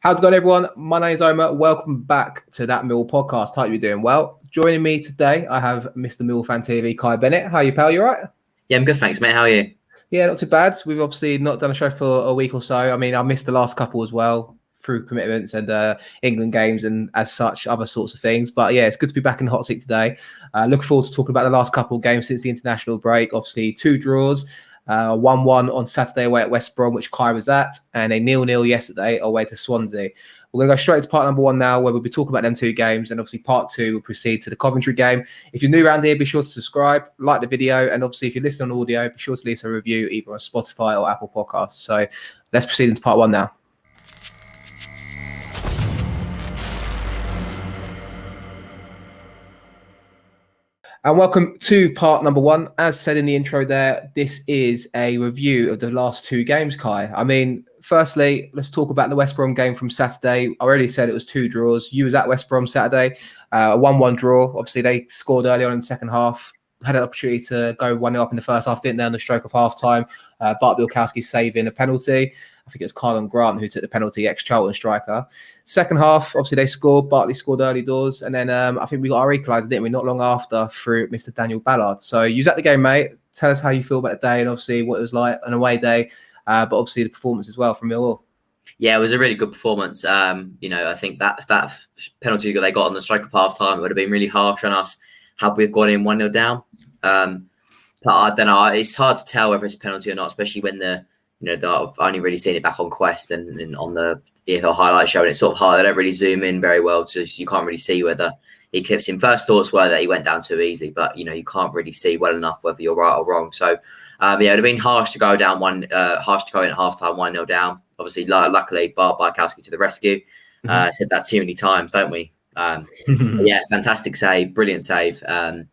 How's it going, everyone? My name is Omer. Welcome back to That Mill podcast. Hope you're doing well. Joining me today, I have Mr. Mill Fan TV, Kai Bennett. How are you, pal? You all right? Yeah, I'm good, thanks, mate. How are you? Yeah, not too bad. We've obviously not done a show for a week or so. I mean, I missed the last couple as well through commitments and England games and as such, other sorts of things. But yeah, it's good to be back in the hot seat today. Looking forward to talking about the last couple of games since the international break. Obviously, 2 draws. 1-1 on Saturday away at West Brom, which Kai was at, and a 0-0 yesterday away to Swansea. We're going to go straight to part number 1 now, where we'll be talking about them 2 games, and obviously part 2 will proceed to the Coventry game. If you're new around here, be sure to subscribe, like the video, and obviously if you're listening on audio, be sure to leave us a review either on Spotify or Apple Podcasts. So let's proceed into part 1 now. And welcome to part number 1. As said in the intro there, this is a review of the last 2 games, Kai. I mean, firstly, let's talk about the West Brom game from Saturday. I already said it was 2 draws. You was at West Brom Saturday, a 1-1 draw. Obviously, they scored early on in the second half. Had an opportunity to go 1-0 up in the first half, didn't they, on the stroke of half-time. Bart Bielkowski saving a penalty. I think it was Carlon Grant who took the penalty, ex-Charlton striker. Second half, obviously they scored. Bartley scored early doors. And then I think we got our equaliser, didn't we, not long after through Mr. Daniel Ballard. So you was at the game, mate. Tell us how you feel about the day and obviously what it was like an away day, but obviously the performance as well from Millwall. Yeah, it was a really good performance. I think that penalty that they got on the stroke of half-time would have been really harsh on us had we gone in 1-0 down. But I don't know. It's hard to tell whether it's a penalty or not, especially when I've only really seen it back on Quest and on the EFL highlight show, and it's sort of hard. They don't really zoom in very well, so you can't really see whether he clips him. First thoughts were that he went down too easy, but you can't really see well enough whether you're right or wrong. So it would have been harsh to go down harsh to go in at halftime 1-0 down. Obviously, luckily, Bart Bielkowski to the rescue. Said that too many times, don't we? Yeah, fantastic save, brilliant save.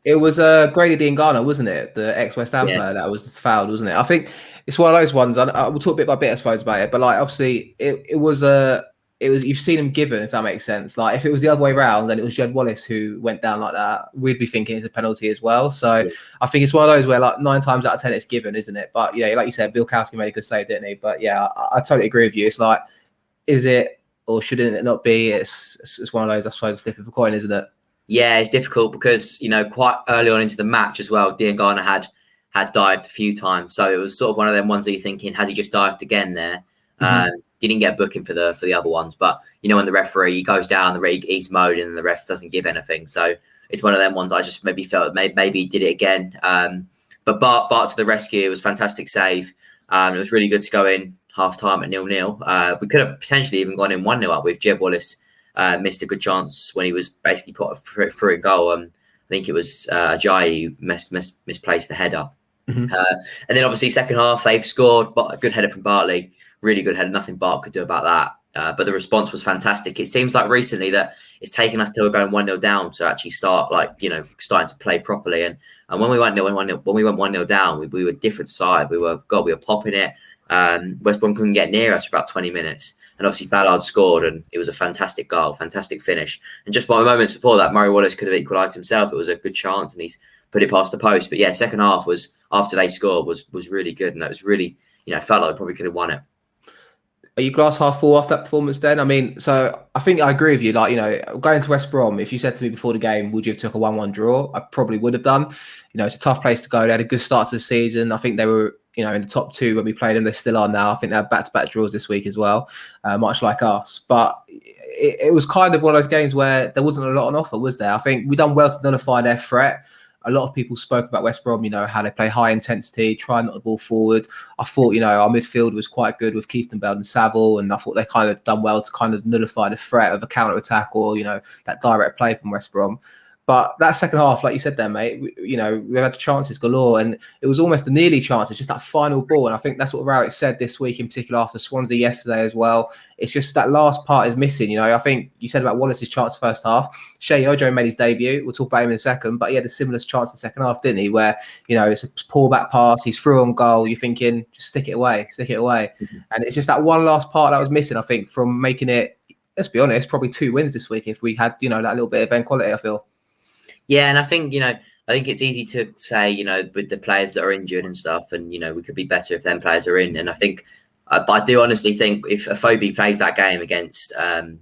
It was Grady Diangana, wasn't it? The ex-West Ham player that was fouled, wasn't it? I think it's one of those ones. We'll talk bit by bit, I suppose, about it. But like, obviously, it was you've seen him given, if that makes sense. Like, if it was the other way around and it was Jed Wallace who went down like that, we'd be thinking it's a penalty as well. So I think it's one of those where like 9 times out of 10 it's given, isn't it? But yeah, like you said, Bielkowski made a good save, didn't he? But yeah, I totally agree with you. It's like, is it or shouldn't it not be? It's one of those, I suppose, flip of a coin, isn't it? Yeah, it's difficult because quite early on into the match as well, Diangana had dived a few times, so it was sort of one of them ones that you're thinking, has he just dived again there? Didn't get a booking for the other ones, but when the referee goes down, he's mode and the ref doesn't give anything, so it's one of them ones I just maybe felt maybe he did it again. But Bart to the rescue. It was a fantastic save. It was really good to go in half-time at 0-0. We could have potentially even gone in 1-0 up with Jed Wallace. Missed a good chance when he was basically put through a goal. I think it was Ajayi who misplaced the header. And then obviously second half they've scored, but a good header from Bartley. Really good header. Nothing Bart could do about that. But the response was fantastic. It seems like recently that it's taken us till we're going 1-0 down to actually start starting to play properly. And when we went 1-0 down, we were a different side. We were popping it. West Brom couldn't get near us for about 20 minutes. And obviously Ballard scored and it was a fantastic goal, fantastic finish. And just by moments before that, Murray Wallace could have equalised himself. It was a good chance and he's put it past the post. But yeah, second half was, after they scored, was really good. And that was really, felt like we probably could have won it. Are you glass half full after that performance then? I mean, so I think I agree with you. Like, going to West Brom, if you said to me before the game, would you have took a 1-1 draw? I probably would have done. It's a tough place to go. They had a good start to the season. I think they were, in the top 2 when we played them. They still are now. I think they have back-to-back draws this week as well, much like us. But it was kind of one of those games where there wasn't a lot on offer, was there? I think we done well to nullify their threat. A lot of people spoke about West Brom, how they play high intensity, try not the ball forward. I thought, our midfield was quite good with Keith-Bell and Saville, and I thought they kind of done well to kind of nullify the threat of a counter-attack or, that direct play from West Brom. But that second half, like you said there, mate, we had chances galore, and it was almost a nearly chance. It's just that final ball, and I think that's what Rowett said this week in particular after Swansea yesterday as well. It's just that last part is missing. I think you said about Wallace's chance first half. Shea Ojo made his debut. We'll talk about him in a second, but he had a similar chance in the second half, didn't he? Where it's a pull back pass, he's through on goal. You're thinking, just stick it away, and it's just that one last part that was missing. I think from making it. Let's be honest, probably 2 wins this week if we had that little bit of event quality. I feel. Yeah, and I think it's easy to say with the players that are injured and stuff, and we could be better if them players are in. And I think But I do honestly think if Afobe plays that game against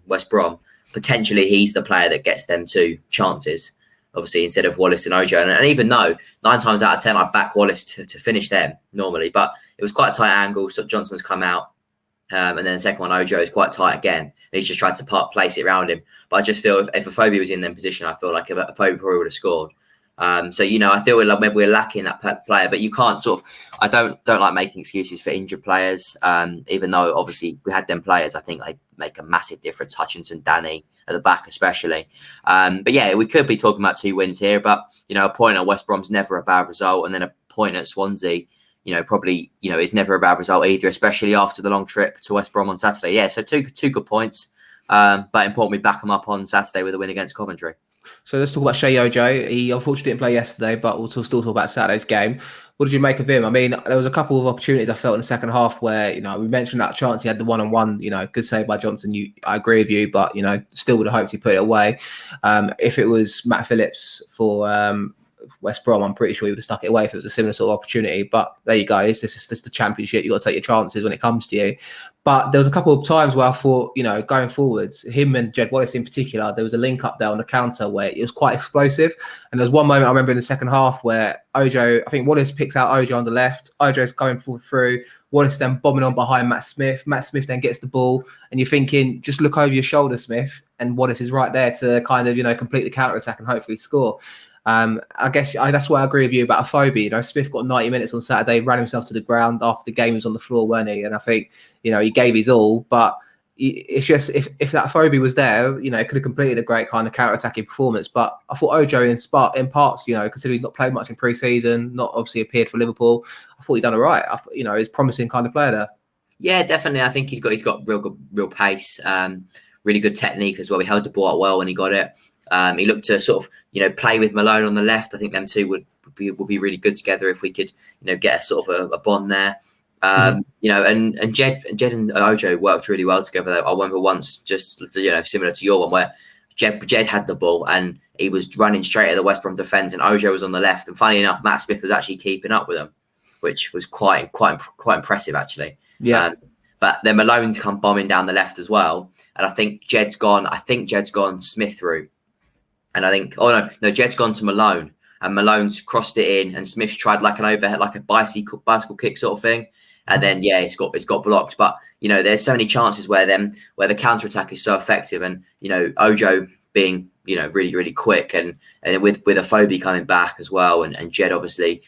West Brom, potentially he's the player that gets them 2 chances, obviously, instead of Wallace and Ojo. And even though 9 times out of 10, I back Wallace to finish them normally, but it was quite a tight angle. So Johnson's come out. And then the second one, Ojo, is quite tight again. And he's just tried to place it around him. But I just feel if Afobe was in their position, I feel like Afobe probably would have scored. So, I feel like maybe we're lacking that player, but you can't I don't like making excuses for injured players. Even though obviously we had them players, I think they make a massive difference. Hutchinson, Danny at the back, especially. But yeah, we could be talking about 2 wins here, but, a point at West Brom's never a bad result. And then a point at Swansea, probably, is never a bad result either, especially after the long trip to West Brom on Saturday. Yeah, so two good points. But important we back them up on Saturday with a win against Coventry. So let's talk about Shea Ojo. He unfortunately didn't play yesterday, but we'll still talk about Saturday's game. What did you make of him? I mean, there was a couple of opportunities I felt in the second half where, we mentioned that chance he had the one-on-one, good save by Johnson. I agree with you, but, still would have hoped he put it away. If it was Matt Phillips for West Brom, I'm pretty sure he would have stuck it away if it was a similar sort of opportunity. But there you go. This is the Championship. You've got to take your chances when it comes to you. But there was a couple of times where I thought, going forwards, him and Jed Wallace in particular, there was a link up there on the counter where it was quite explosive. And there was one moment I remember in the second half where Ojo, I think Wallace picks out Ojo on the left. Ojo's going through. Wallace then bombing on behind Matt Smith. Matt Smith then gets the ball. And you're thinking, just look over your shoulder, Smith. And Wallace is right there to kind of, complete the counter-attack and hopefully score. I guess that's why I agree with you about Afobe. Smith got 90 minutes on Saturday, ran himself to the ground after the game. He was on the floor, weren't he? And I think, he gave his all. But it's just, if that Afobe was there, it could have completed a great kind of counter-attacking performance. But I thought Ojo in parts, considering he's not played much in pre-season, not obviously appeared for Liverpool, I thought he'd done all right. He's a promising kind of player there. Yeah, definitely. I think he's got real pace, really good technique as well. He held the ball up well when he got it. He looked to sort of, play with Malone on the left. I think them two would be really good together if we could, get a sort of a bond there. And Jed and Ojo worked really well together. I remember once, just similar to your one, where Jed had the ball and he was running straight at the West Brom defence, and Ojo was on the left. And funny enough, Matt Smith was actually keeping up with him, which was quite impressive actually. Yeah. But then Malone's come bombing down the left as well, and I think Jed's gone Smith route. And I think, Jed's gone to Malone, and Malone's crossed it in, and Smith's tried like an overhead, like a bicycle kick sort of thing, and then it's got blocked. But there's so many chances where the counter attack is so effective, and Ojo being really really quick, and with Afobe coming back as well, and Jed obviously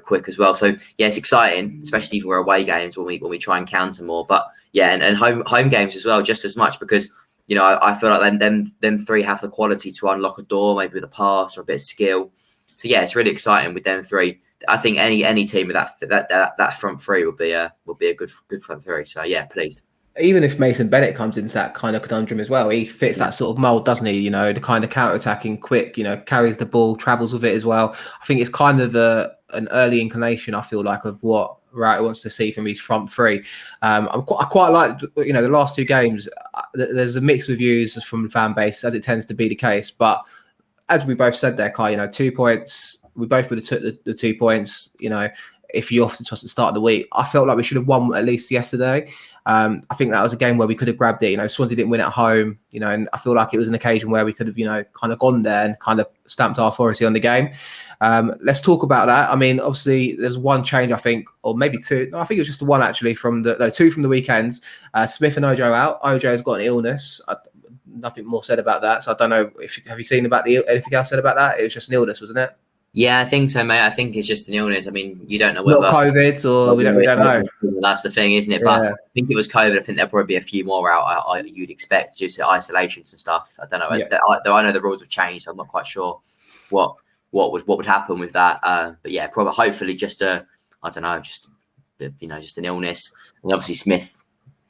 quick as well. So yeah, it's exciting, especially for away games when we try and counter more. But yeah, and home games as well, just as much, because. I feel like them 3 have the quality to unlock a door, maybe with a pass or a bit of skill. So yeah, it's really exciting with them 3. I think any team with that front 3 would be a good front 3. So yeah, pleased. Even if Mason Bennett comes into that kind of conundrum as well, he fits that sort of mould, doesn't he? The kind of counter-attacking, quick, carries the ball, travels with it as well. I think it's kind of an early inclination, I feel like, of what Wright wants to see from his front 3. I quite like, the last 2 games, there's a mixed reviews from the fan base, as it tends to be the case. But as we both said there, Kai, 2 points, we both would have took the 2 points, if you offered to us at the start of the week. I felt like we should have won at least yesterday. I think that was a game where we could have grabbed it. Swansea didn't win at home, and I feel like it was an occasion where we could have, kind of gone there and kind of stamped our authority on the game. Let's talk about that. I mean, obviously, there's one change, I think, or maybe 2. No, I think it was just the one actually from 2 from the weekends. Smith and Ojo out. Ojo's got an illness. Nothing more said about that. So I don't know have you seen about anything else said about that? It was just an illness, wasn't it? Yeah, I think so, mate. I think it's just an illness. I mean, you don't know whether not COVID or we don't know. That's the thing, isn't it? But I think it was COVID. I think there'll probably be a few more out. You'd expect due to isolations and stuff. I don't know. Yeah. I know the rules have changed. So I'm not quite sure what would happen with that. But yeah, probably hopefully just an illness. And obviously Smith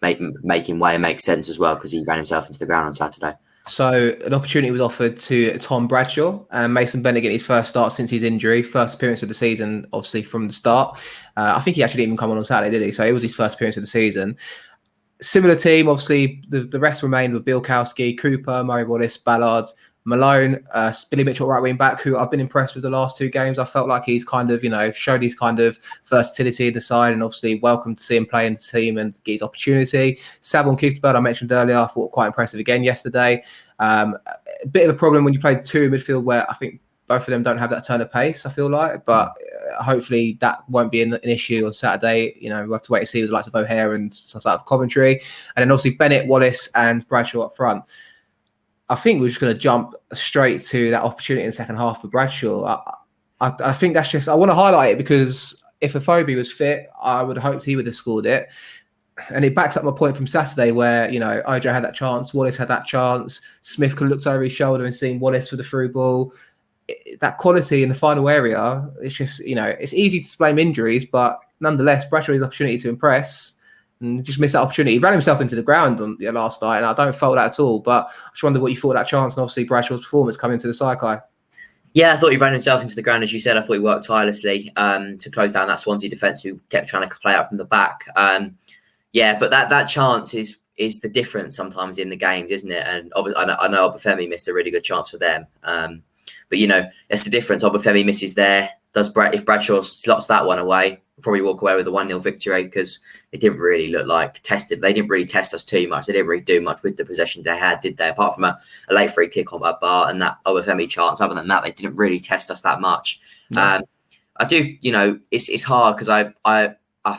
making way makes sense as well, because he ran himself into the ground on Saturday. So an opportunity was offered to Tom Bradshaw, and Mason Bennett getting his first start since his injury, first appearance of the season, obviously from the start. I think he actually didn't even come on Saturday, did he? So it was his first appearance of the season. Similar team, obviously, the rest remained with Bill Kowski, Cooper, Murray Wallace, Ballard, Malone, Billy Mitchell right wing back, who I've been impressed with the last 2 games. I felt like he's kind of, showed his kind of versatility in the side, and obviously welcome to see him play in the team and get his opportunity. Savon Keefbird, I mentioned earlier, I thought quite impressive again yesterday. A bit of a problem when you play 2 in midfield where I think both of them don't have that turn of pace, I feel like, but hopefully that won't be an issue on Saturday. We'll have to wait and see with the likes of O'Hare and stuff like that of Coventry. And then obviously Bennett, Wallace and Bradshaw up front. I think we're just going to jump straight to that opportunity in the second half for Bradshaw. I think that's just, I want to highlight it because if Afobe was fit, I would have hoped he would have scored it. And it backs up my point from Saturday where, OJ had that chance, Wallace had that chance, Smith could have looked over his shoulder and seen Wallace for the through ball. That quality in the final area, it's just, it's easy to blame injuries, but nonetheless, Bradshaw had the opportunity to impress and just missed that opportunity. He ran himself into the ground on last night, and I don't feel that at all. But I just wonder what you thought of that chance, and obviously Bradshaw's performance coming to the side, Kai. Yeah, I thought he ran himself into the ground, as you said. I thought he worked tirelessly to close down that Swansea defence who kept trying to play out from the back. But that chance is the difference sometimes in the games, isn't it? And I know Obafemi missed a really good chance for them. But it's the difference. Obafemi misses there. If Bradshaw slots that one away, we'll probably walk away with a 1-0 victory because it didn't really look like tested. They didn't really test us too much. They didn't really do much with the possession they had, did they? Apart from a late free kick on that bar and that Obafemi chance. Other than that, they didn't really test us that much. No. I do, it's hard because I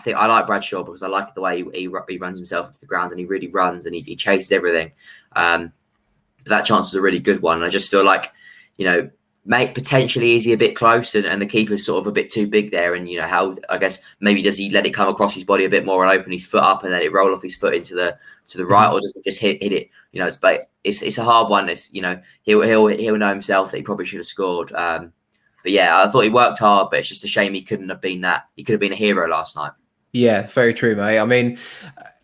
think I like Bradshaw because I like the way he runs himself into the ground and he really runs and he chases everything. But that chance was a really good one. And I just feel like, potentially is he a bit close and the keeper's sort of a bit too big there. And, how, I guess, maybe does he let it come across his body a bit more and open his foot up and let it roll off his foot into the right, or does he just hit it? But it's a hard one. It's, he'll know himself that he probably should have scored. But yeah, I thought he worked hard, but it's just a shame he couldn't have been that. He could have been a hero last night. Yeah, very true, mate. I mean,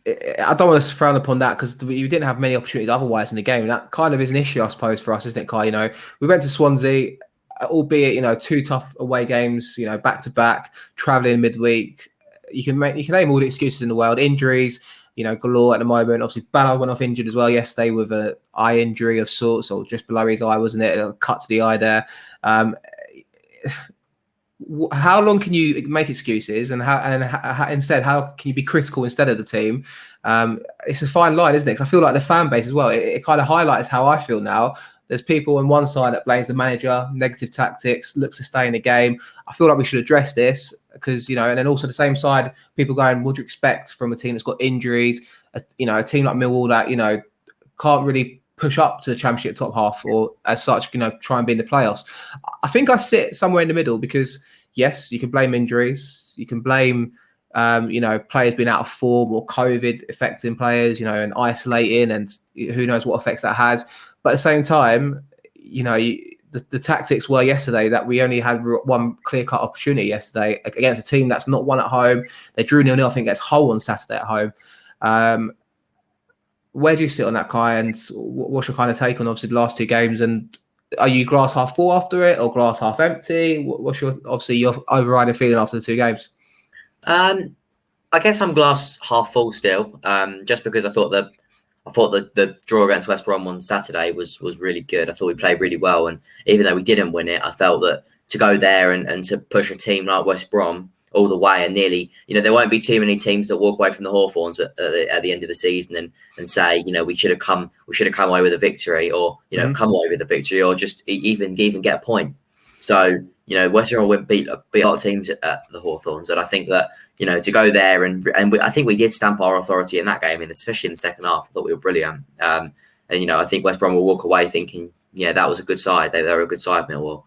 I don't want to frown upon that because we didn't have many opportunities otherwise in the game. And that kind of is an issue, I suppose, for us, isn't it, Kai? We went to Swansea, albeit, 2 tough away games, back to back, travelling midweek. You can name all the excuses in the world. Injuries, galore at the moment. Obviously, Ballard went off injured as well yesterday with an eye injury of sorts, or just below his eye, wasn't it? A cut to the eye there. How long can you make excuses and how can you be critical instead of the team? It's a fine line, isn't it? Because I feel like the fan base as well, it kind of highlights how I feel now. There's people on one side that blames the manager, negative tactics, looks to stay in the game. I feel like we should address this because, and then also the same side, people going, what do you expect from a team that's got injuries? A team like Millwall that, can't really push up to the Championship top half or as such, try and be in the playoffs. I think I sit somewhere in the middle because, yes, you can blame injuries. You can blame, players being out of form or COVID affecting players, and isolating and who knows what effects that has. But at the same time, the tactics were yesterday that we only had one clear-cut opportunity yesterday against a team that's not won at home. They drew 0-0, I think, against Hull on Saturday at home. Where do you sit on that, Kai? And what's your kind of take on obviously the last 2 games? And are you glass half full after it or glass half empty? What's your overriding feeling after the 2 games? I guess I'm glass half full still, just because I thought the draw against West Brom on Saturday was really good. I thought we played really well, and even though we didn't win it, I felt that to go there and to push a team like West Brom all the way and nearly, there won't be too many teams that walk away from the Hawthorns at the end of the season and say, we should have come away with a victory or, come away with a victory or just even get a point. So, West Brom beat a lot of teams at the Hawthorns. And I think that, to go there and I think we did stamp our authority in that game, and especially in the second half, I thought we were brilliant. And, I think West Brom will walk away thinking, yeah, that was a good side. They were a good side, Millwall.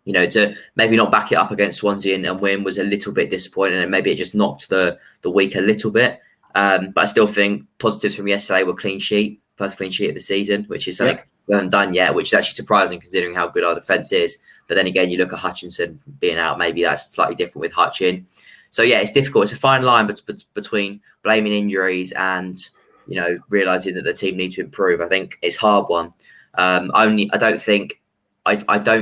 To maybe not back it up against Swansea and win was a little bit disappointing, and maybe it just knocked the week a little bit. But I still think positives from yesterday were clean sheet, first clean sheet of the season, which is something we haven't done yet, which is actually surprising considering how good our defence is. But then again, you look at Hutchinson being out, maybe that's slightly different with Hutchin. So yeah, it's difficult. It's a fine line between blaming injuries and, realising that the team need to improve. I think it's a hard one. I don't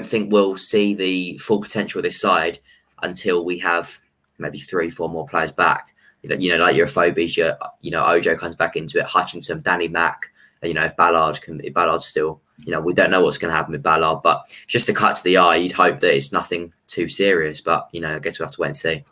think we'll see the full potential of this side until we have maybe 3-4 more players back. Like your Phobies, Ojo comes back into it, Hutchinson, Danny Mack. If Ballard's still we don't know what's going to happen with Ballard. But just to cut to the eye, you'd hope that it's nothing too serious. But I guess we'll have to wait and see.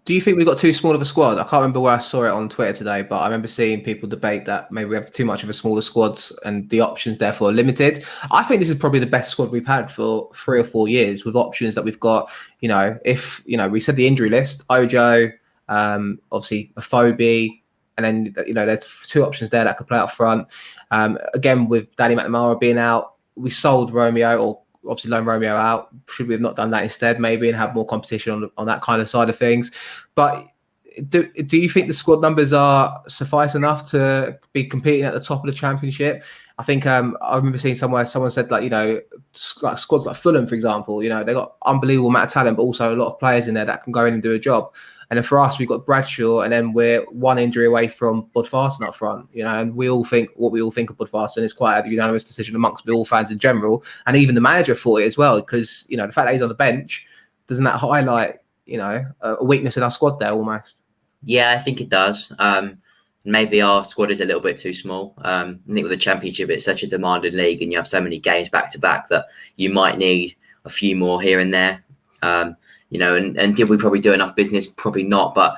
Do you think we've got too small of a squad? I can't remember where I saw it on Twitter today, but I remember seeing people debate that maybe we have too much of a smaller squad and the options therefore are limited. I think this is probably the best squad we've had for 3 or 4 years with options that we've got. If we said the injury list, Ojo, obviously Afobe, and then there's 2 options there that could play up front. Again, with Danny McNamara being out, we sold Romeo, or obviously loan Romeo out. Should we have not done that instead, maybe, and have more competition on that kind of side of things? But do you think the squad numbers are suffice enough to be competing at the top of the Championship? I think I remember seeing someone said like squads like Fulham, for example, they got unbelievable amount of talent, but also a lot of players in there that can go in and do a job. And then for us, we've got Bradshaw, and then we're 1 injury away from Budvarsson up front, and we all think what we all think of Budvarsson is quite a unanimous decision amongst all fans in general. And even the manager thought it as well, because, the fact that he's on the bench, doesn't that highlight, a weakness in our squad there almost? Yeah, I think it does. Maybe our squad is a little bit too small. I think with the Championship, it's such a demanding league and you have so many games back to back that you might need a few more here and there. And did we probably do enough business? Probably not, but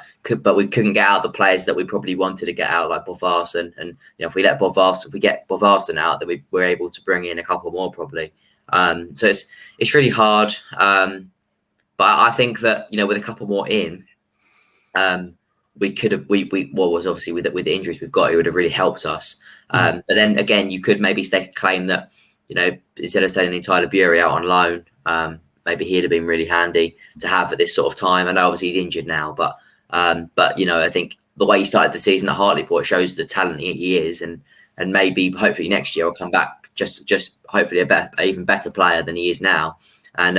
we couldn't get out the players that we probably wanted to get out, like Budvarsson. And if we get Budvarsson out, then we're able to bring in a couple more probably. So it's really hard. But I think that with a couple more in, we could have was obviously with the injuries we've got, it would have really helped us. But then again, you could maybe stake a claim that instead of sending Tyler Bury out on loan, maybe he'd have been really handy to have at this sort of time. And obviously he's injured now, but I think the way he started the season at Hartlepool, it shows the talent he is, and maybe hopefully next year he'll come back just hopefully a even better player than he is now. And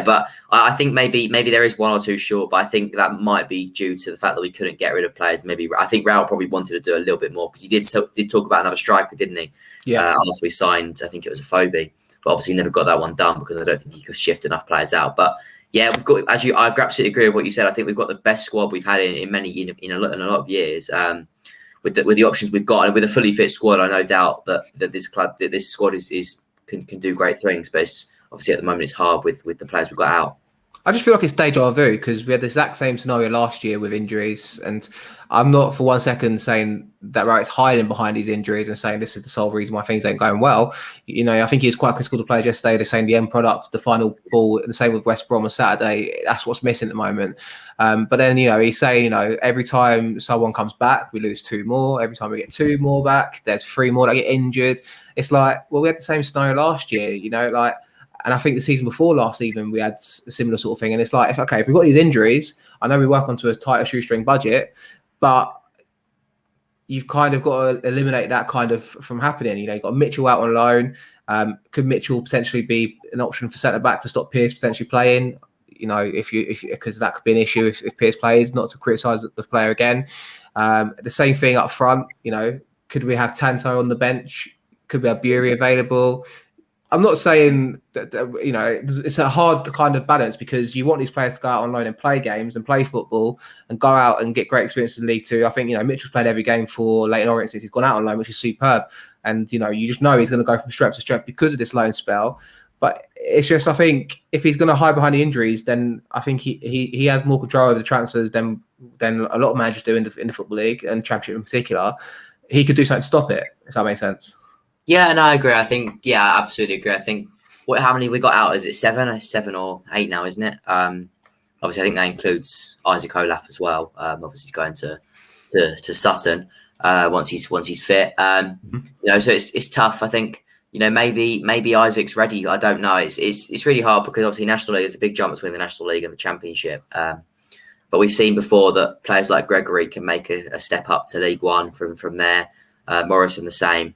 but I think maybe there is 1 or 2 short, but I think that might be due to the fact that we couldn't get rid of players. Maybe I think Raul probably wanted to do a little bit more because he did talk about another striker, didn't he? Yeah. After we signed, I think it was Afobe. But obviously never got that one done because I don't think he could shift enough players out. But yeah, we've got, I absolutely agree with what you said. I think we've got the best squad we've had in a lot of years. With the options we've got and with a fully fit squad, I no doubt that this squad can do great things. But it's, obviously at the moment it's hard with the players we've got out. I just feel like it's deja vu because we had the exact same scenario last year with injuries, and I'm not for 1 second saying that Wright's hiding behind these injuries and saying this is the sole reason why things ain't going well. I think he was quite critical to players yesterday. They're saying the end product, the final ball, the same with West Brom on Saturday. That's what's missing at the moment. But then he's saying every time someone comes back, we lose 2 more. Every time we get 2 more back, there's 3 more that get injured. It's like, well, we had the same scenario last year. And I think the season before last, even we had a similar sort of thing. And it's like, if we've got these injuries, I know we work onto a tighter shoestring budget, but you've kind of got to eliminate that kind of from happening. You've got Mitchell out on loan. Could Mitchell potentially be an option for centre back to stop Pearce potentially playing? Because that could be an issue if Pearce plays, not to criticise the player again. The same thing up front. Could we have Tanto on the bench? Could we have Bury available? I'm not saying that, it's a hard kind of balance because you want these players to go out on loan and play games and play football and go out and get great experience in League Two. I think, Mitchell's played every game for Leyton Orient since he's gone out on loan, which is superb. And, you just know he's going to go from strength to strength because of this loan spell. But it's just, I think, if he's going to hide behind the injuries, then I think he has more control over the transfers than a lot of managers do in the Football League and Championship in particular. He could do something to stop it, if that makes sense. Yeah, no, I agree. I think, I absolutely agree. I think, how many we got out? Is it 7 or 8 now, isn't it? Obviously, I think that includes Isaac Olaf as well. Obviously, he's going to Sutton once he's fit. So it's tough. I think, maybe Isaac's ready. I don't know. It's really hard because obviously National League is a big jump between the National League and the Championship. But we've seen before that players like Gregory can make a step up to League One from there. Morrison the same.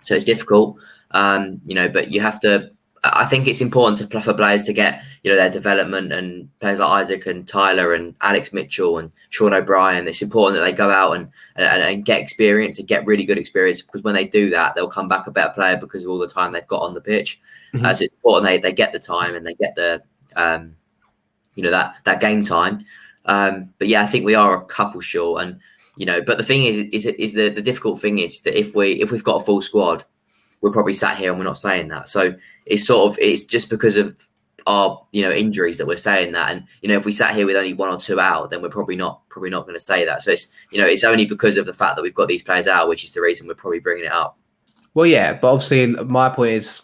So it's difficult, but you have to. I think it's important for players to get their development, and players like Isaac and Tyler and Alex Mitchell and Sean O'Brien. It's important that they go out and get experience and get really good experience, because when they do that, they'll come back a better player because of all the time they've got on the pitch. So it's important they get the time and they get the that game time. But yeah, I think we are a couple short, and but the thing is the difficult thing is that if we've got a full squad, we're probably sat here and we're not saying that. So it's just because of our injuries that we're saying that. And if we sat here with only 1 or 2 out, then we're probably not going to say that. So it's only because of the fact that we've got these players out, which is the reason we're probably bringing it up. Well, yeah, but obviously my point is,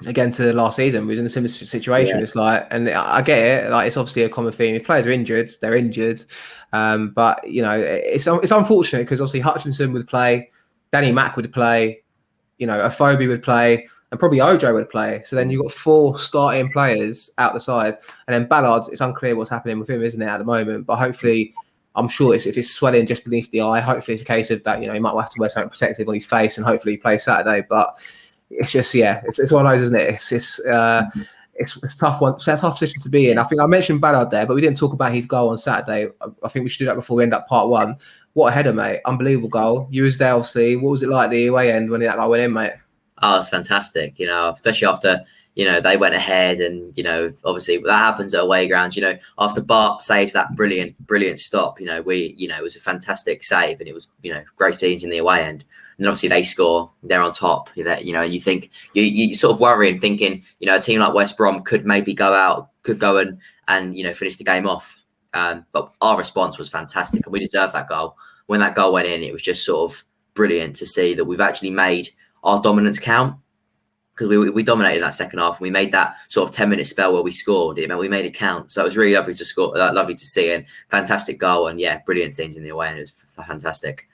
again, to last season, we was in a similar situation. Yeah. It's like, and I get it, like it's obviously a common theme. If players are injured, they're injured. But it's unfortunate because obviously Hutchinson would play, Danny Mack would play, Afobe would play, and probably Ojo would play. So then you've got 4 starting players out the side, and then Ballard. It's unclear what's happening with him, isn't it, at the moment? But hopefully, I'm sure if it's swelling just beneath the eye, hopefully it's a case of that. He might have to wear something protective on his face, and hopefully he plays Saturday. But it's just, it's one of those, isn't it? It's a tough one. It's a tough position to be in. I think I mentioned Ballard there, but we didn't talk about his goal on Saturday. I think we should do that before we end up part 1. What a header, mate! Unbelievable goal. You was there, obviously. What was it like the away end when that guy went in, mate? Oh, it's fantastic. Especially after they went ahead, and obviously that happens at away grounds. After Bart saves that brilliant stop, it was a fantastic save, and it was great scenes in the away end. And then obviously they score, they're on top. You think you sort of worry and thinking, a team like West Brom could maybe go and finish the game off. But our response was fantastic, and we deserved that goal. When that goal went in, it was just sort of brilliant to see that we've actually made our dominance count, because we dominated that second half, and we made that sort of 10-minute spell where we scored. We made it count. So it was really lovely to score, lovely to see, and fantastic goal, and brilliant scenes in the away, and it was fantastic.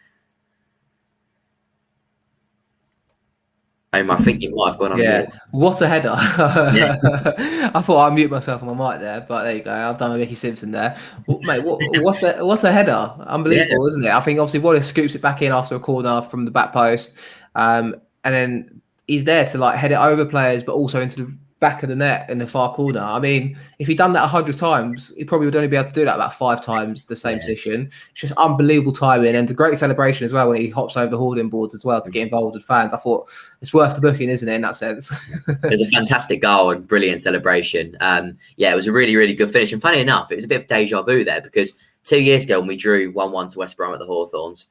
I think you might have gone on mute. What a header. I thought I'd mute myself on my mic there, but there you go. I've done a Mickey Simpson there. Mate, what's a header? Unbelievable, isn't it? I think obviously Wallace scoops it back in after a corner from the back post. And then he's there to head it over players, but also into the back of the net in the far corner. I mean, if he'd done that 100 times, he probably would only be able to do that about 5 times the same position. It's just unbelievable timing, and a great celebration as well when he hops over the hoarding boards as well to get involved with fans. I thought it's worth the booking, isn't it, in that sense? It was a fantastic goal and brilliant celebration. It was a really, really good finish. And funny enough, it was a bit of deja vu there, because 2 years ago when we drew 1-1 to West Brom at the Hawthorns,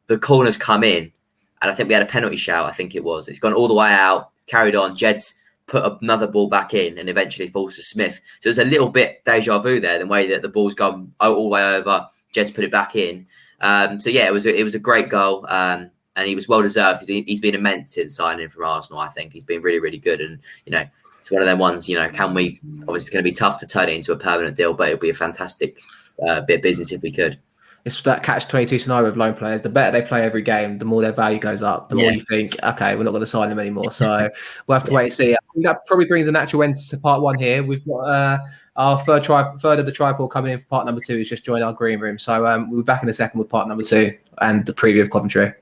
the corner's come in, and I think we had a penalty shout. I think it's gone all the way out. It's carried on. Jed's put another ball back in and eventually falls to Smith. So it's a little bit deja vu there, the way that the ball's gone all the way over. Jed's put it back in. It was a great goal, and he was well deserved. He's been immense in signing from Arsenal. I think he's been really, really good, and it's one of them ones. Can we? Obviously, it's going to be tough to turn it into a permanent deal, but it'd be a fantastic bit of business if we could. It's that catch-22 scenario of loan players. The better they play every game, the more their value goes up. The more you think, okay, we're not going to sign them anymore. So we'll have to wait and see. I think that probably brings a natural end to part 1 here. We've got our third of the tripod coming in for part number 2. He's just joined our green room. So we'll be back in a second with part number 2 and the preview of Coventry.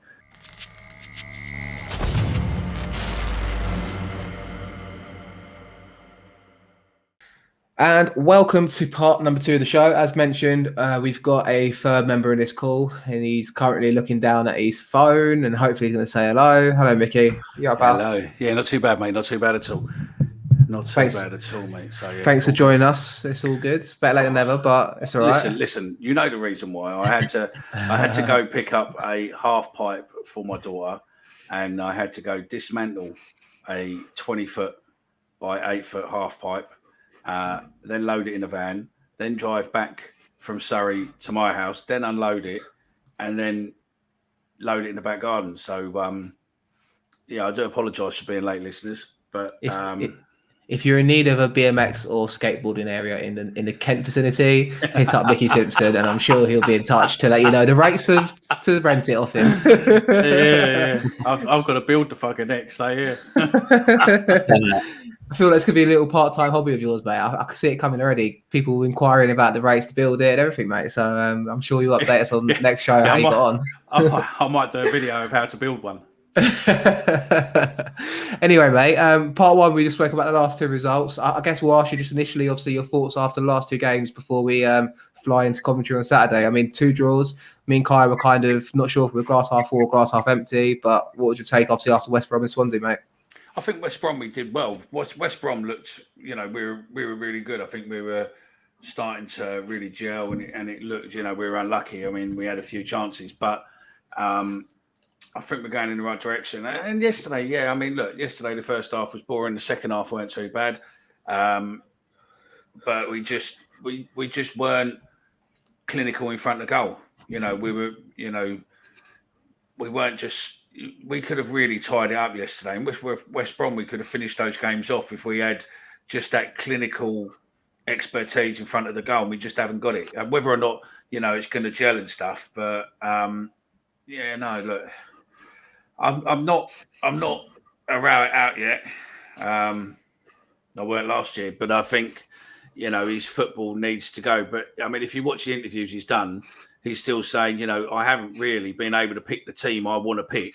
And welcome to part number 2 of the show. As mentioned, we've got a third member in this call, and he's currently looking down at his phone, and hopefully he's going to say hello. Hello, Micky. You up, pal? Hello. Yeah, not too bad, mate. Not too bad at all. Not too bad at all, mate. So thanks for joining us. It's all good. It's better late than never, but it's all right. Listen. You know the reason why I had to go pick up a half pipe for my daughter, and I had to go dismantle a 20-foot by 8-foot half pipe. Then load it in a van, then drive back from Surrey to my house, then unload it, and then load it in the back garden. So, I do apologise for being late, listeners. But if you're in need of a BMX or skateboarding area in the Kent vicinity, hit up Micky Simpson, and I'm sure he'll be in touch to let you know the rates to rent it off him. Yeah. I've got to build the fucking next, so yeah. I feel like this could be a little part-time hobby of yours, mate. I can see it coming already. People inquiring about the rates to build it and everything, mate. So I'm sure you'll update us on the next show how you got on. I might do a video of how to build one. Anyway, mate, part 1, we just spoke about the last 2 results. I guess we'll ask you just initially, obviously, your thoughts after the last 2 games before we fly into Coventry on Saturday. I mean, 2 draws. Me and Kai were kind of not sure if we were glass half full or glass half empty, but what would you take, obviously, after West Brom and Swansea, mate? I think West Brom we did well. West Brom looked, we were really good. I think we were starting to really gel, and it looked, we were unlucky. I mean, we had a few chances, but I think we're going in the right direction. And yesterday, yeah, I mean, look, yesterday the first half was boring. The second half weren't too bad, but we just weren't clinical in front of goal. We were, we weren't just. We could have really tied it up yesterday. And with West Brom, we could have finished those games off if we had just that clinical expertise in front of the goal. And we just haven't got it. Whether or not it's going to gel and stuff, but look, I'm not a row it out yet. I weren't last year, but I think his football needs to go. But I mean, if you watch the interviews he's done, he's still saying, I haven't really been able to pick the team I want to pick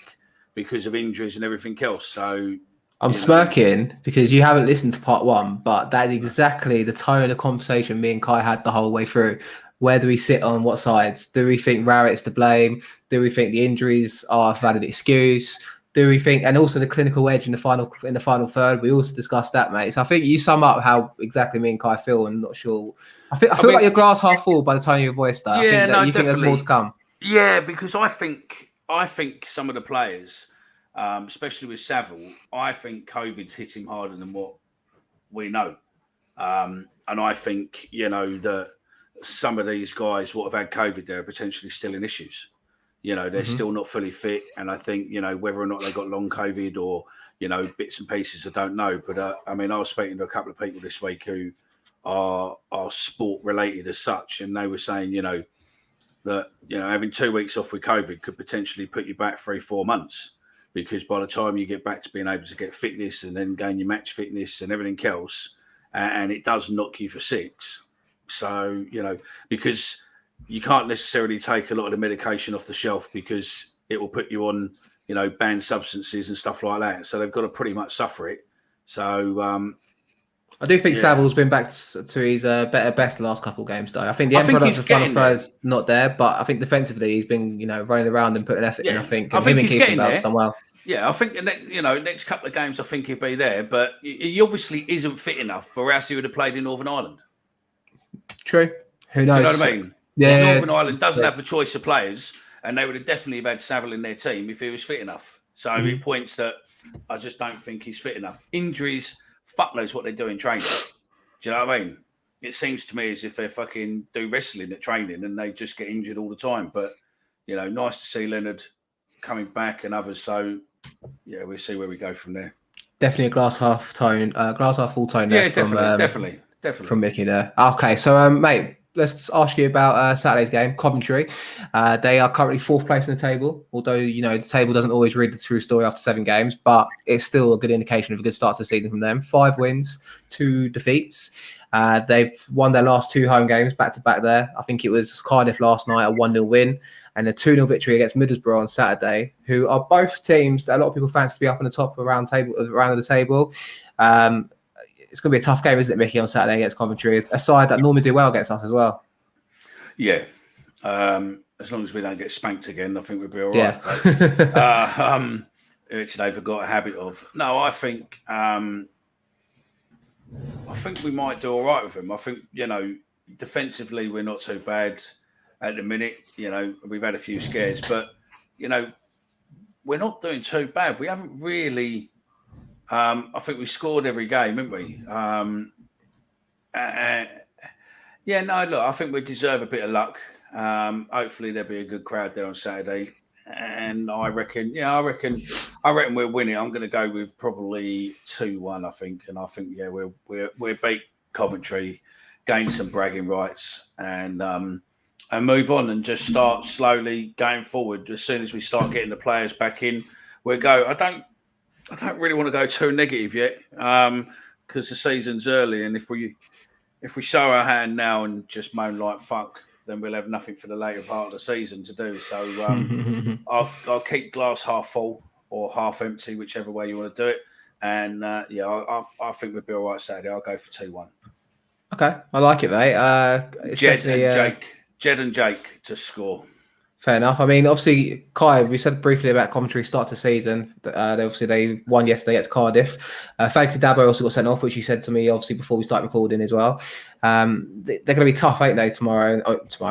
because of injuries and everything else. So I'm smirking because you haven't listened to part one, but that is exactly the tone of conversation me and Kai had the whole way through. Where do we sit on what sides? Do we think Rowett to blame? Do we think the injuries are a valid excuse? Do we think, and also the clinical edge in the final third? We also discussed that, mate. So I think you sum up how exactly me and Kai feel. I'm not sure. I feel like your glass half full by the time your voice starts. Yeah, you think there's more to come. Yeah, because I think some of the players, especially with Saville, I think COVID's hit him harder than what we know, and I think that some of these guys what have had COVID, they're potentially still in issues. They're still not fully fit. And I think, whether or not they got long COVID or, bits and pieces, I don't know. But I mean, I was speaking to a couple of people this week who are sport related as such. And they were saying, that, having 2 weeks off with COVID could potentially put you back 3-4 months, because by the time you get back to being able to get fitness and then gain your match fitness and everything else, and it does knock you for 6. So, because you can't necessarily take a lot of the medication off the shelf because it will put you on, banned substances and stuff like that. So they've got to pretty much suffer it. So I do think Saville's been back to his better best the last couple of games, though. I think the end product of the final third's not there, but I think defensively he's been, running around and putting effort in. I think him and keeping done well. Yeah, I think next couple of games I think he'll be there, but he obviously isn't fit enough, or else he would have played in Northern Ireland. True. Who knows? Do you know what I mean? Yeah. Northern Ireland doesn't have a choice of players, and they would have definitely had Saville in their team if he was fit enough. So it points that I just don't think he's fit enough. Injuries, fuck knows what they do in training. Do you know what I mean? It seems to me as if they fucking do wrestling at training and they just get injured all the time. But, nice to see Leonard coming back and others. So, yeah, we'll see where we go from there. Definitely a glass half full tone there. Yeah, definitely. From Micky there. Okay, so, mate, let's ask you about Saturday's game, Coventry. They are currently 4th place in the table, although, the table doesn't always read the true story after 7 games, but it's still a good indication of a good start to the season from them. 5 wins, 2 defeats. They've won their last 2 home games back-to-back there. I think it was Cardiff last night, a 1-0 win, and a 2-0 victory against Middlesbrough on Saturday, who are both teams that a lot of people fancy to be up on the top around the table. It's going to be a tough game, isn't it, Micky, on Saturday against Coventry? A side that normally do well against us as well. Yeah. As long as we don't get spanked again, I think we'll be all right. Yeah. Which they've got a habit of. No, I think we might do all right with them. I think, defensively we're not too bad at the minute. We've had a few scares, but, we're not doing too bad. We haven't really... I think we scored every game, haven't we? Look, I think we deserve a bit of luck. Hopefully there'll be a good crowd there on Saturday, and I reckon we'll win it. I'm going to go with probably 2-1. I think, and I think we'll beat Coventry, gain some bragging rights, and move on and just start slowly going forward. As soon as we start getting the players back in, we'll go. I don't really want to go too negative yet, because the season's early, and if we show our hand now and just moan like fuck, then we'll have nothing for the later part of the season to do. So I'll keep glass half full or half empty, whichever way you want to do it. And I think we'll be all right Saturday. I'll go for 2-1. Okay, I like it, mate. Jed and Jake to score. Fair enough. I mean, obviously, Kai, we said briefly about commentary start to season. They won yesterday against Cardiff. Thanks to Dabo also got sent off, which he said to me, obviously, before we start recording as well. They're going to be tough, ain't they, tomorrow,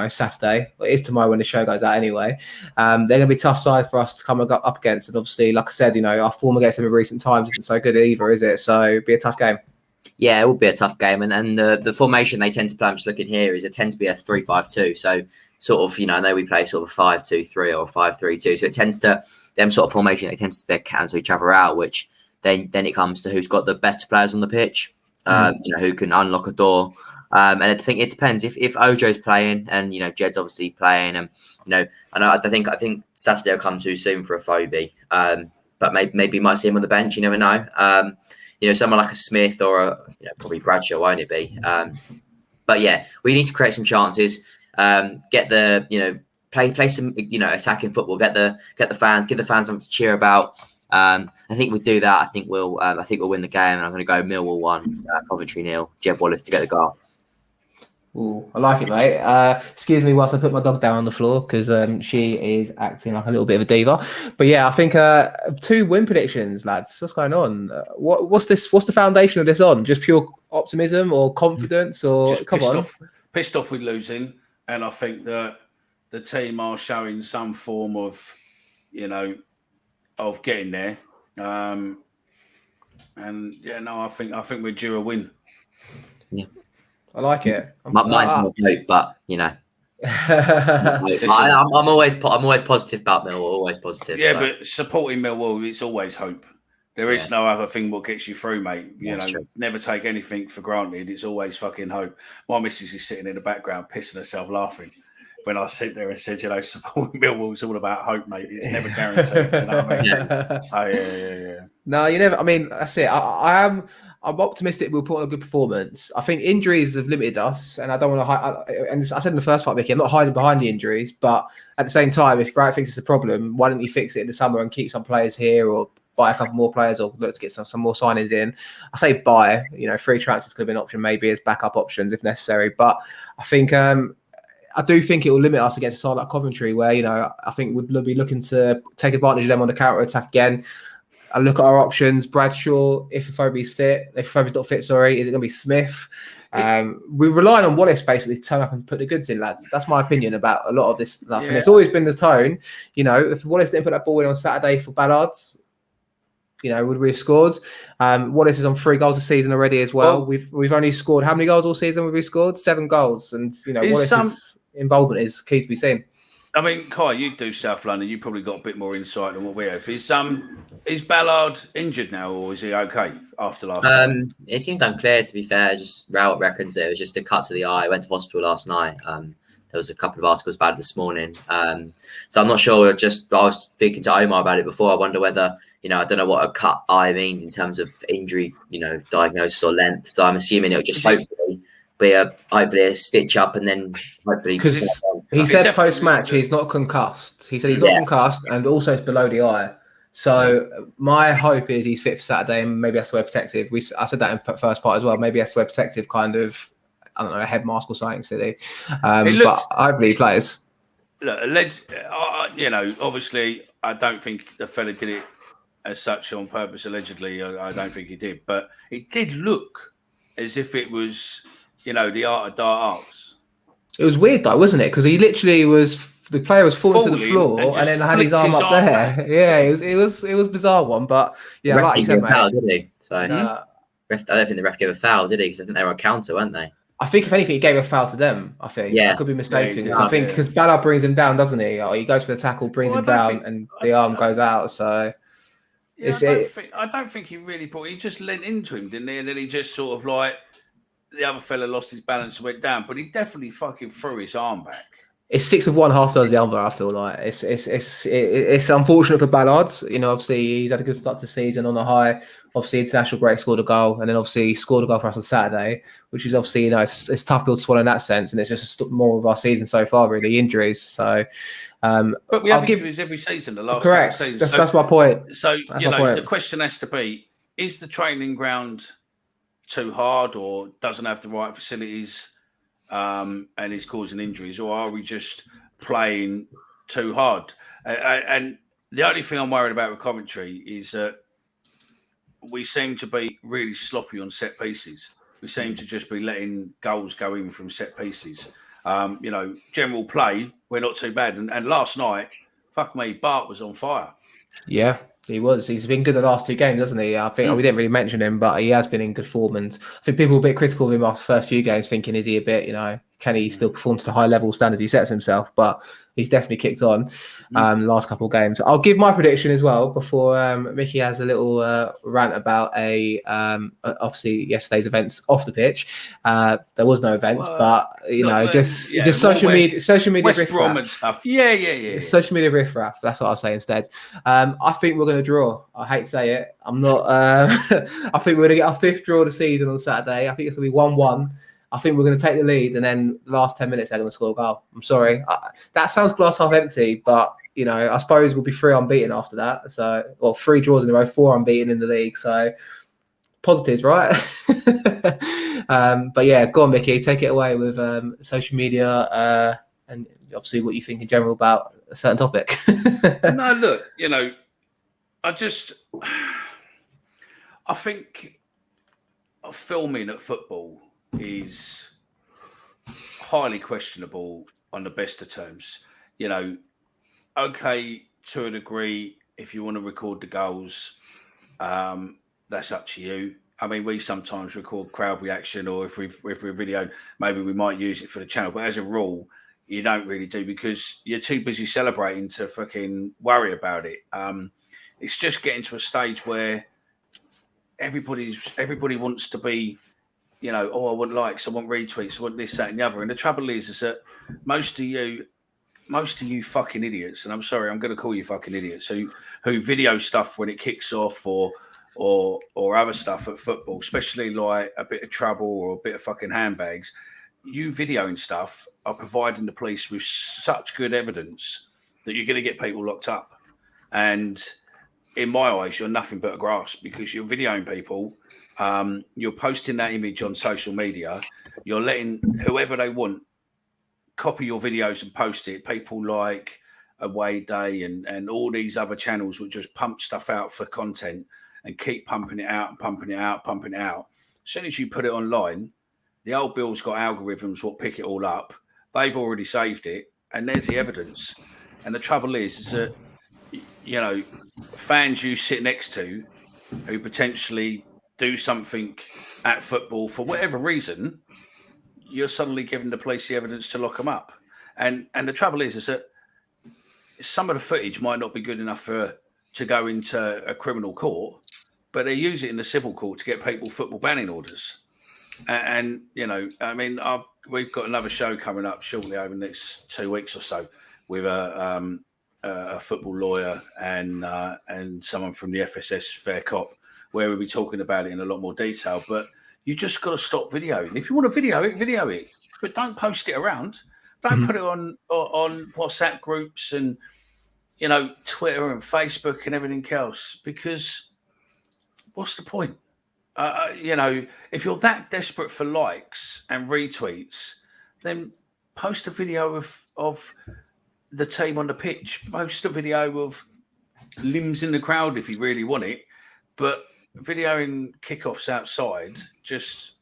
Saturday. Well, it is tomorrow when the show goes out anyway. They're going to be a tough side for us to come up against. And obviously, like I said, our form against them in recent times isn't so good either, is it? So it'll be a tough game. Yeah, it will be a tough game. And the formation they tend to play, I'm just looking here, is it tends to be a 3-5-2. So sort of, I know we play sort of a 5-2-3 or 5-3-2. So it tends to, them sort of formation, they tend to cancel each other out, which then it comes to who's got the better players on the pitch, who can unlock a door. And I think it depends if Ojo's playing and, Jed's obviously playing. And, I think Saturday will come too soon for a Phobie. But maybe you might see him on the bench. You never know. Someone like a Smith or probably Bradshaw, won't it be? But yeah, we need to create some chances. Get the play some attacking football. Get the fans, give the fans something to cheer about. I think we'll do that. I think we'll win the game. And I'm going to go Millwall 1, Coventry 0. Jeb Wallace to get the goal. Ooh, I like it, mate. Excuse me whilst I put my dog down on the floor because she is acting like a little bit of a diva. But yeah, I think 2 win predictions, lads. What's going on? What's this? What's the foundation of this on? Just pure optimism or confidence or just pissed off with losing, and I think that the team are showing some form of, of getting there. And yeah, no, I think we're due a win. Yeah. I like it. Mine's not hope, but I'm always positive about Millwall. Always positive. Yeah, but supporting Millwall, it's always hope. There is no other thing what gets you through, mate. Never take anything for granted. It's always fucking hope. My missus is sitting in the background, pissing herself laughing when I sit there and said, supporting Millwall is all about hope, mate. It's never guaranteed. You know what I mean? Yeah. So yeah. No, you never. I mean, that's it. I'm optimistic we'll put on a good performance. I think injuries have limited us, and I don't want to hide. And I said in the first part, Micky, I'm not hiding behind the injuries, but at the same time, if Wright thinks it's a problem, why don't you fix it in the summer and keep some players here, or buy a couple more players, or look to get some more signings in? I say buy. Free transfers could have been an option, maybe as backup options if necessary. But I think I do think it will limit us against a side like Coventry, where I think we'll be looking to take advantage of them on the counter attack again. I look at our options. Bradshaw, if Phobie's fit. If Phobie's not fit, is it going to be Smith? We're relying on Wallace basically to turn up and put the goods in, lads. That's my opinion about a lot of this stuff. Yeah. And it's always been the tone. If Wallace didn't put that ball in on Saturday for Ballards, would we have scored? Wallace is on 3 goals a season already as well. We've only scored, how many goals all season have we scored? 7 goals. And, Wallace's involvement is key to be seen. I mean, Kai, you do South London. You probably got a bit more insight than what we have. Is Ballard injured now, or is he okay after last night? It seems unclear, to be fair. Just Rowett reckons that it was just a cut to the eye. Went to hospital last night. There was a couple of articles about it this morning. So I'm not sure. I was speaking to Omer about it before. I wonder whether, I don't know what a cut eye means in terms of injury, diagnosis or length. So I'm assuming it'll just hopefully be a stitch up, and then hopefully because he said post match he's not concussed. He said he's not concussed, and also it's below the eye. So my hope is he's fit for Saturday, and maybe has to wear protective. I said that in the first part as well. Maybe he has to wear protective, kind of, I don't know, a head mask or something silly. But hopefully he plays. Look, obviously I don't think the fella did it as such on purpose. Allegedly, I don't think he did, but it did look as if it was, the art of dark arts. It was weird though, wasn't it? Because he literally the player was falling to the floor and then had his arm up there. Back. Yeah, it was a bizarre one, but yeah, like you said, mate. Foul, did he? So I don't think the ref gave a foul, did he? Because I think they were a counter, weren't they? I think if anything, he gave a foul to them. I think. I could be mistaken. Yeah, I think because Ballard brings him down, doesn't he? He goes for the tackle, brings him down, and the arm goes out. So. Yeah, I don't think he really he just leant into him, didn't he? And then he just sort of like the other fella lost his balance and went down, but he definitely fucking threw his arm back. It's 6 of one, half does the other. I feel like it's unfortunate for Ballard. Obviously he's had a good start to the season on a high. Obviously, international break, scored a goal, and then obviously he scored a goal for us on Saturday, which is obviously it's tough to swallow in that sense, and it's just more of our season so far, really, injuries. So, but we have injuries every season. The last correct. That's my point. So the question has to be: is the training ground too hard, or doesn't have the right facilities? And is causing injuries, or are we just playing too hard. And the only thing I'm worried about with Coventry is that we seem to be really sloppy on set pieces. We seem to just be letting goals go in from set pieces. General play, we're not too bad. And last night, fuck me, Bart was on fire. Yeah, he was. He's been good the last 2 games, hasn't he? I think we didn't really mention him, but he has been in good form. And I think people were a bit critical of him after the first few games, thinking, is he a bit, can he still perform to the high level standards he sets himself? But he's definitely kicked on the last couple of games. I'll give my prediction as well before Micky has a little rant about obviously yesterday's events off the pitch. There was no events, but just social media West riffraff. Brom and stuff. Yeah. Social media riffraff. That's what I'll say instead. I think we're going to draw. I hate to say it. I'm not. I think we're going to get our 5th draw of the season on Saturday. I think it's going to be 1-1. I think we're going to take the lead, and then the last 10 minutes they're going to score a goal. I'm sorry, that sounds glass half empty, but I suppose we'll be 3 unbeaten after that. So, 3 draws in a row, 4 unbeaten in the league. So, positives, right? But yeah, go on, Micky, take it away with social media and obviously what you think in general about a certain topic. No, look, I think filming at football is highly questionable on the best of terms. Okay, to a degree, if you want to record the goals, that's up to you. I mean, we sometimes record crowd reaction, or if we're video, maybe we might use it for the channel. But as a rule, you don't really do, because you're too busy celebrating to fucking worry about it. It's just getting to a stage where everybody wants to be, I want likes, I want retweets, I want this, that, and the other. And the trouble is that most of you fucking idiots, and I'm sorry, I'm going to call you fucking idiots, who video stuff when it kicks off or other stuff at football, especially like a bit of trouble or a bit of fucking handbags. You videoing stuff are providing the police with such good evidence that you're going to get people locked up. And in my eyes, you're nothing but a grass, because you're videoing people. You're posting that image on social media. You're letting whoever they want copy your videos and post it. People like Away Day and all these other channels will just pump stuff out for content and keep pumping it out and pumping it out. As soon as you put it online, the old Bill's got algorithms what pick it all up. They've already saved it, and there's the evidence. And the trouble is that, fans you sit next to who potentially do something at football for whatever reason, you're suddenly giving the police the evidence to lock them up. And the trouble is that some of the footage might not be good enough to go into a criminal court, but they use it in the civil court to get people football banning orders. And we've got another show coming up shortly over the next 2 weeks or so with a football lawyer and someone from the FSS Fair Cop, where we'll be talking about it in a lot more detail. But you just got to stop videoing. If you want to video it, but don't post it around. Don't put it on WhatsApp groups and Twitter and Facebook and everything else, because what's the point? If you're that desperate for likes and retweets, then post a video of the team on the pitch. Post a video of limbs in the crowd if you really want it, but videoing kickoffs outside just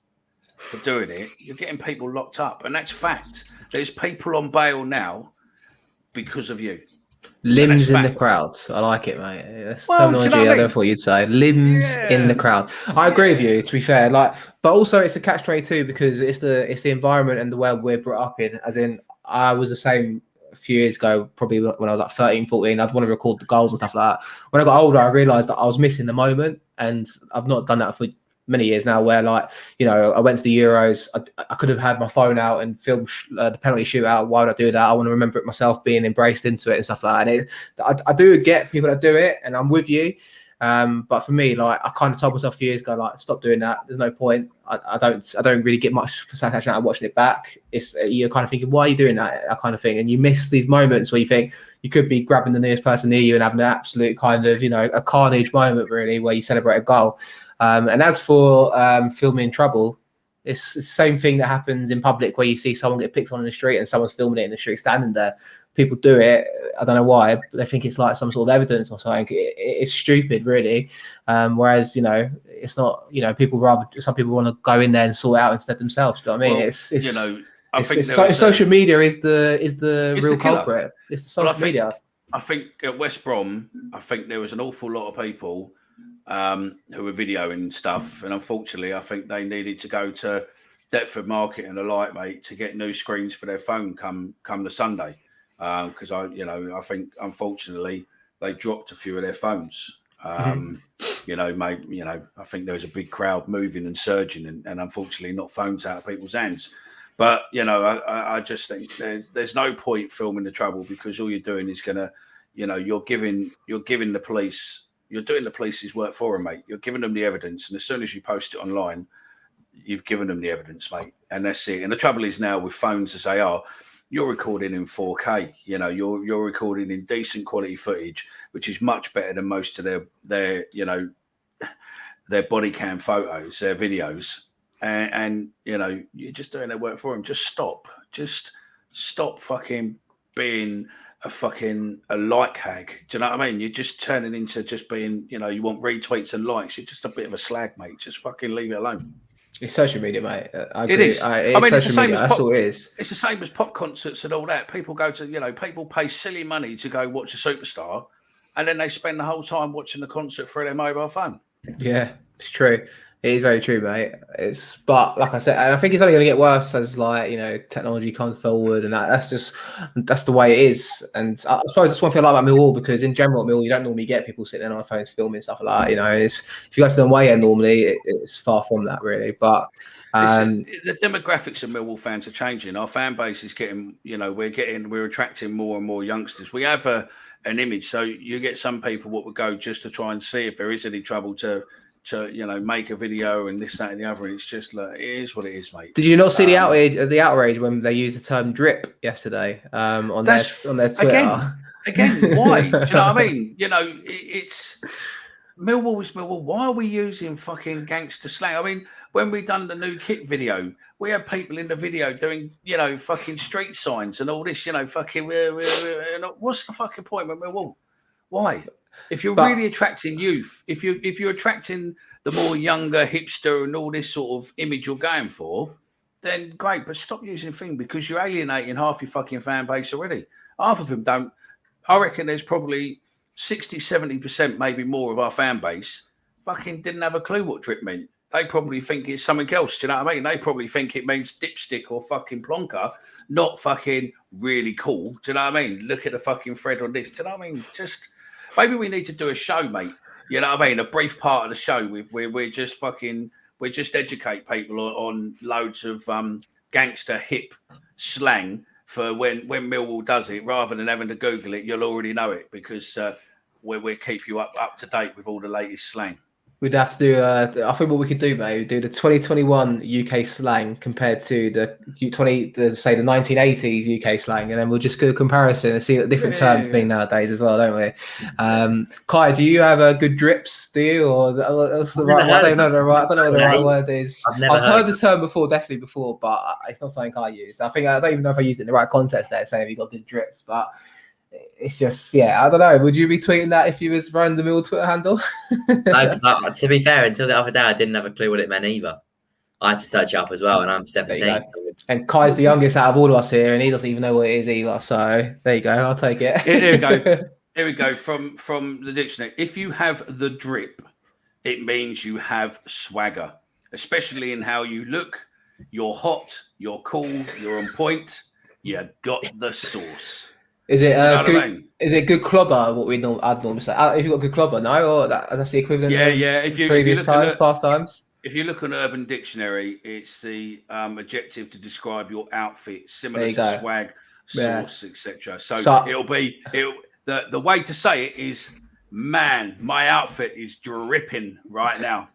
for doing it, you're getting people locked up, and that's fact. There's people on bail now because of you. Limbs in the crowd. I like it, mate. That's terminology I don't know what you'd say. Limbs in the crowd. I agree with you, to be fair. But also it's a catch-22 because it's the environment and the world we're brought up in. As in, I was the same a few years ago, probably when I was like 13, 14. I'd want to record the goals and stuff like that. When I got older, I realised that I was missing the moment, and I've not done that for many years now, where I went to the Euros, I could have had my phone out and filmed the penalty shootout. Why would I do that? I want to remember it myself, being embraced into it and stuff like that. And I do get people that do it, and I'm with you. But for me, I kind of told myself a few years ago, stop doing that. There's no point. I don't really get much satisfaction out of watching it back. You're kind of thinking, why are you doing that kind of thing? And you miss these moments where you think you could be grabbing the nearest person near you and having an absolute kind of, a carnage moment, really, where you celebrate a goal. And as for filming trouble, It's the same thing that happens in public where you see someone get picked on in the street and someone's filming it in the street, standing there. People do it. I don't know why, but they think it's like some sort of evidence or something. It's stupid, really. Whereas, you know, it's not. You know, some people want to go in there and sort it out instead themselves. Do you know what I mean? Well, it's you know, I it's, think it's social media is the real the killer. culprit. It's the social media. I think at West Brom, I think there was an awful lot of people who were videoing stuff, and unfortunately, I think they needed to go to Deptford Market and the like, mate, to get new screens for their phone come the Sunday. Because I think unfortunately they dropped a few of their phones. You know, I think there was a big crowd moving and surging, and unfortunately not phones out of people's hands. But you know, I just think there's no point filming the trouble, because all you're doing is gonna, you know, you're giving the police, you're doing the police's work for them, mate. You're giving them the evidence, and as soon as you post it online, you've given them the evidence, mate. And that's it. And the trouble is now with phones as they are, you're recording in 4K. You know, you're recording in decent quality footage, which is much better than most of their you know, their body cam photos, their videos. And you know, you're just doing their work for them. Just stop fucking being a like hag. Do you know what I mean? You're just turning into just being, you know, you want retweets and likes. You're just a bit of a slag, mate. Just fucking leave it alone. It's social media, mate. I agree. It is. I mean, social media. That's all it is. It's the same as pop concerts and all that. People go to, you know, people pay silly money to go watch a superstar, and then they spend the whole time watching the concert through their mobile phone. Yeah, it's true. It is very true, mate. But like I said, and I think it's only going to get worse as, like, you know, technology comes forward, and that's the way it is. And I suppose that's one thing I like about Millwall, because in general at Millwall you don't normally get people sitting on their phones filming stuff like that. You know, if you go to the away end normally, it's far from that, really. But the demographics of Millwall fans are changing. Our fan base is getting, you know, we're attracting more and more youngsters. We have an image, so you get some people what would go just to try and see if there is any trouble to you know, make a video and this, that, and the other. And it's just like, it is what it is, mate. Did you not see the outrage when they used the term drip yesterday on their Twitter? Again, why? Do you know what I mean? You know, it's Millwall is Millwall. Why are we using fucking gangster slang? I mean, when we done the new kit video, we had people in the video doing, you know, fucking street signs and all this, you know, fucking. What's the fucking point with Millwall? Why? If you're really attracting youth, if you're attracting the more younger hipster and all this sort of image you're going for, then great. But stop using thing, because you're alienating half your fucking fan base already. Half of them don't. I reckon there's probably 60, 70%, maybe more of our fan base fucking didn't have a clue what drip meant. They probably think it's something else. Do you know what I mean? They probably think it means dipstick or fucking plonker, not fucking really cool. Do you know what I mean? Look at the fucking thread on this. Do you know what I mean? Just maybe we need to do a show, mate. You know what I mean? A brief part of the show where we just educate people on loads of gangster hip slang for when Millwall does it, rather than having to Google it. You'll already know it, because we'll keep you up to date with all the latest slang. We'd have to do. I think what we could do, mate, we'd do the 2021 UK slang compared to the 1980s UK slang, and then we'll just do a comparison and see what different terms mean nowadays as well, don't we? Kai, do you have good drips? Do you, or that's the right? I don't know the right. I don't know what the right word is. I've heard the term before, definitely before, but it's not something I use. I don't even know if I used it in the right context there, saying you got good drips, but. It's just, I don't know. Would you be tweeting that if you was running the Mill Twitter handle? No, because to be fair, until the other day, I didn't have a clue what it meant either. I had to search it up as well, and I'm 17. And Kai's the youngest out of all of us here, and he doesn't even know what it is either. So there you go. I'll take it. Here we go. Here we go. From the dictionary. If you have the drip, it means you have swagger, especially in how you look. You're hot. You're cool. You're on point. You got the sauce. Is it good? Is it good clobber? What I'd normally say. If you got good clobber, no, or that's the equivalent. Yeah. If you past times. If you look on Urban Dictionary, it's the adjective to describe your outfit, similar to swag, sauce, etc. So it'll be the way to say it is, man, my outfit is dripping right now.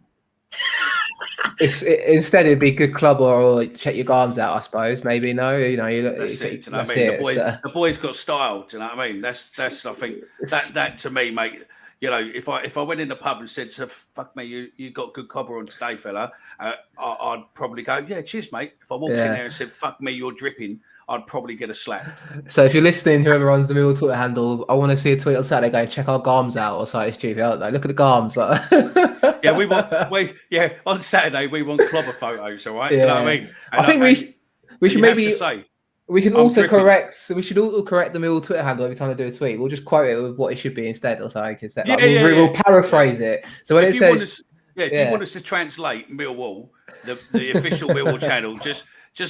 Instead it'd be good club or check your arms out, I suppose. Maybe no, you know, the boy's got style. Do you know what I mean? That's I think that to me, mate. you know, if I went in the pub and said to fuck me, you got good cobber on today, fella, I'd probably go, yeah, cheers, mate. If I walked in there and said, fuck me, you're dripping, I'd probably get a slap. So if you're listening, whoever runs the Millwall Twitter handle, I want to see a tweet on Saturday going, check our garms out or something stupid. Look at the garms. Yeah, on Saturday we want clobber photos, all right? Yeah. Do you know what I mean? And I think we should maybe say, we should autocorrect the Millwall Twitter handle every time I do a tweet. We'll just quote it with what it should be instead or something. Instead. We'll paraphrase it. So when it says, if you want us to translate Millwall, the official Millwall channel, just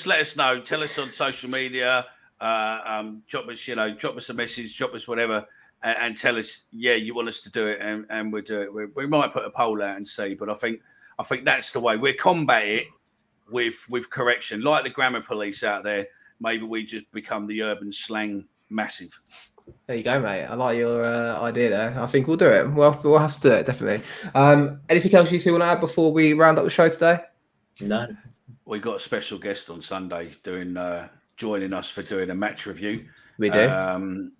let us know. Tell us on social media. Drop us a message, drop us whatever, and tell us, you want us to do it, and we'll do it. We might put a poll out and see, but I think that's the way we combat it with correction, like the grammar police out there. Maybe we just become the urban slang massive. There you go, mate. I like your idea there. I think we'll do it. We'll have to do it, definitely. Anything else you two want to add before we round up the show today? No. We got a special guest on Sunday joining us for doing a match review. We do.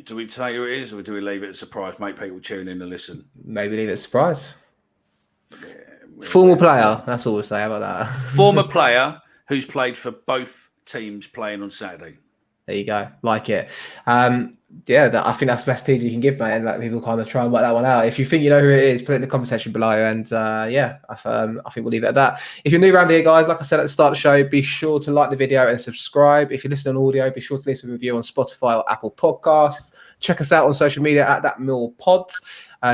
Do we tell you who it is, or do we leave it a surprise? Make people tune in and listen. Maybe leave it a surprise. Former player. That's all we'll say about that. Former player who's played for both teams playing on Saturday. There you go. Like it. I think that's the best teaser you can give, mate, and let people kind of try and work that one out. If you think you know who it is, put it in the comment section below. And I think we'll leave it at that. If you're new around here, guys, like I said at the start of the show, be sure to like the video and subscribe. If you're listening on audio, be sure to listen to a review on Spotify or Apple Podcasts. Check us out on social media at thatmillpod.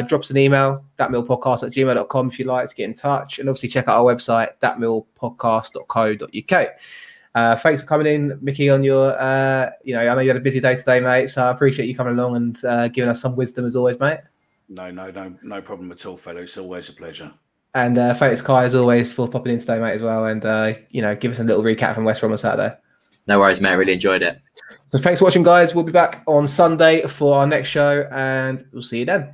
Drop us an email, thatmillpodcast@gmail.com if you'd like to get in touch. And obviously check out our website, thatmillpodcast.co.uk. Thanks for coming in, Micky, on your, I know you had a busy day today, mate, so I appreciate you coming along and giving us some wisdom as always, mate. No problem at all, fellow. It's always a pleasure. And thanks, Kai, as always, for popping in today, mate, as well, and, give us a little recap from West Brom on Saturday. No worries, mate. Really enjoyed it. So thanks for watching, guys. We'll be back on Sunday for our next show, and we'll see you then.